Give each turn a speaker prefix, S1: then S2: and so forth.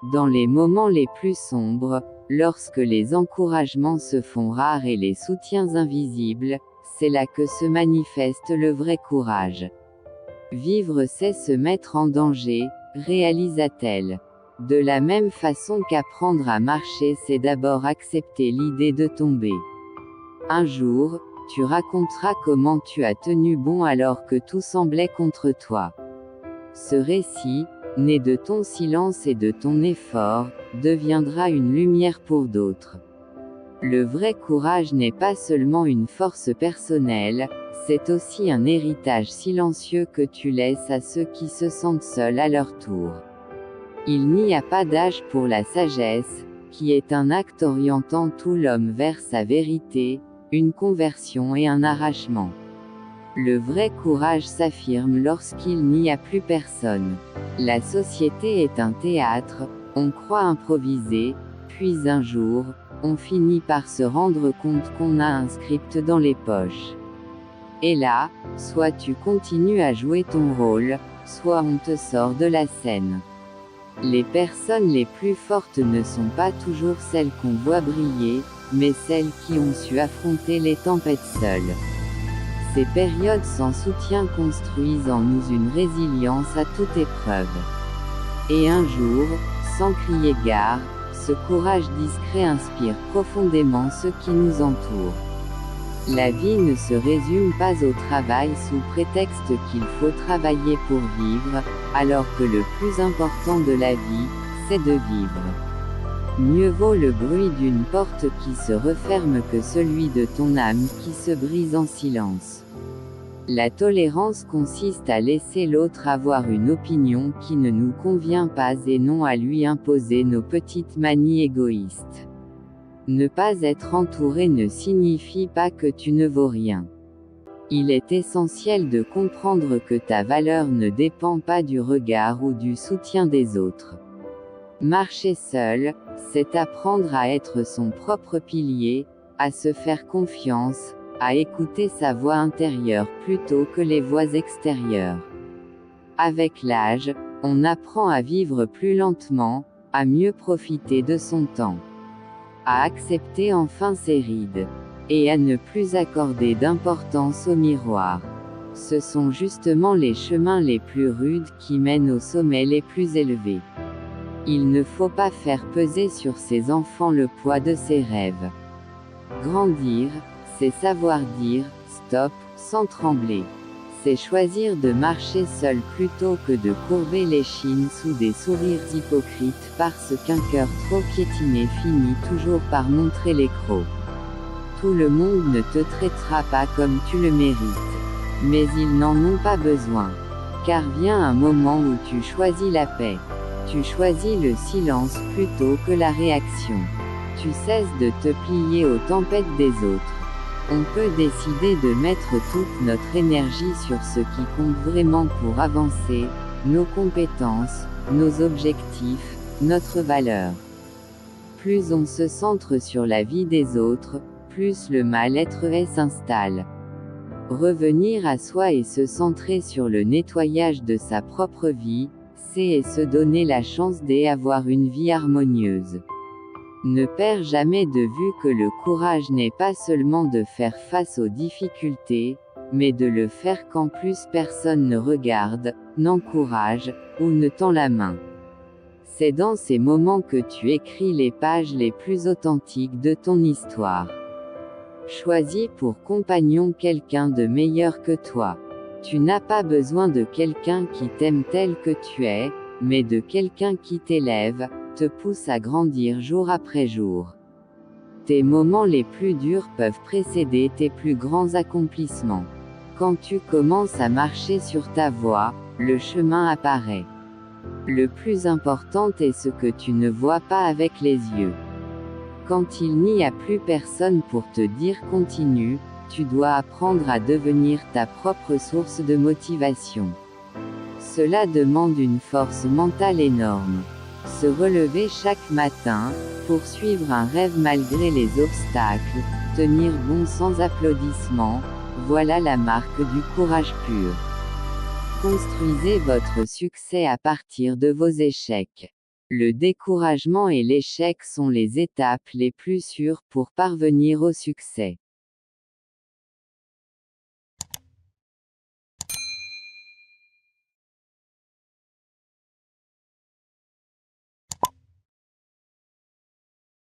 S1: Dans les moments les plus sombres, lorsque les encouragements se font rares et les soutiens invisibles, c'est là que se manifeste le vrai courage. Vivre, c'est se mettre en danger, réalisa-t-elle. De la même façon qu'apprendre à marcher, c'est d'abord accepter l'idée de tomber. Un jour, tu raconteras comment tu as tenu bon alors que tout semblait contre toi. Ce récit, né de ton silence et de ton effort, deviendra une lumière pour d'autres. Le vrai courage n'est pas seulement une force personnelle, c'est aussi un héritage silencieux que tu laisses à ceux qui se sentent seuls à leur tour. Il n'y a pas d'âge pour la sagesse, qui est un acte orientant tout l'homme vers sa vérité, une conversion et un arrachement. Le vrai courage s'affirme lorsqu'il n'y a plus personne. La société est un théâtre, on croit improviser, puis un jour, on finit par se rendre compte qu'on a un script dans les poches. Et là, soit tu continues à jouer ton rôle, soit on te sort de la scène. Les personnes les plus fortes ne sont pas toujours celles qu'on voit briller, mais celles qui ont su affronter les tempêtes seules. Ces périodes sans soutien construisent en nous une résilience à toute épreuve. Et un jour, sans crier gare, ce courage discret inspire profondément ceux qui nous entourent. La vie ne se résume pas au travail sous prétexte qu'il faut travailler pour vivre, alors que le plus important de la vie, c'est de vivre. Mieux vaut le bruit d'une porte qui se referme que celui de ton âme qui se brise en silence. La tolérance consiste à laisser l'autre avoir une opinion qui ne nous convient pas et non à lui imposer nos petites manies égoïstes. Ne pas être entouré ne signifie pas que tu ne vaux rien. Il est essentiel de comprendre que ta valeur ne dépend pas du regard ou du soutien des autres. Marcher seul, c'est apprendre à être son propre pilier, à se faire confiance, à écouter sa voix intérieure plutôt que les voix extérieures. Avec l'âge, on apprend à vivre plus lentement, à mieux profiter de son temps, à accepter enfin ses rides, et à ne plus accorder d'importance au miroir. Ce sont justement les chemins les plus rudes qui mènent aux sommets les plus élevés. Il ne faut pas faire peser sur ses enfants le poids de ses rêves. Grandir, c'est savoir dire « stop » sans trembler. C'est choisir de marcher seul plutôt que de courber l'échine sous des sourires hypocrites parce qu'un cœur trop piétiné finit toujours par montrer les crocs. Tout le monde ne te traitera pas comme tu le mérites. Mais ils n'en ont pas besoin. Car vient un moment où tu choisis la paix. Tu choisis le silence plutôt que la réaction. Tu cesses de te plier aux tempêtes des autres. On peut décider de mettre toute notre énergie sur ce qui compte vraiment pour avancer, nos compétences, nos objectifs, notre valeur. Plus on se centre sur la vie des autres, plus le mal-être s'installe. Revenir à soi et se centrer sur le nettoyage de sa propre vie, c'est se donner la chance d'avoir une vie harmonieuse. Ne perds jamais de vue que le courage n'est pas seulement de faire face aux difficultés, mais de le faire quand plus personne ne regarde, n'encourage, ou ne tend la main. C'est dans ces moments que tu écris les pages les plus authentiques de ton histoire. Choisis pour compagnon quelqu'un de meilleur que toi. Tu n'as pas besoin de quelqu'un qui t'aime tel que tu es, mais de quelqu'un qui t'élève, te pousse à grandir jour après jour. Tes moments les plus durs peuvent précéder tes plus grands accomplissements. Quand tu commences à marcher sur ta voie, le chemin apparaît. Le plus important est ce que tu ne vois pas avec les yeux. Quand il n'y a plus personne pour te dire continue, tu dois apprendre à devenir ta propre source de motivation. Cela demande une force mentale énorme. Se relever chaque matin, poursuivre un rêve malgré les obstacles, tenir bon sans applaudissements, voilà la marque du courage pur. Construisez votre succès à partir de vos échecs. Le découragement et l'échec sont les étapes les plus sûres pour parvenir au succès.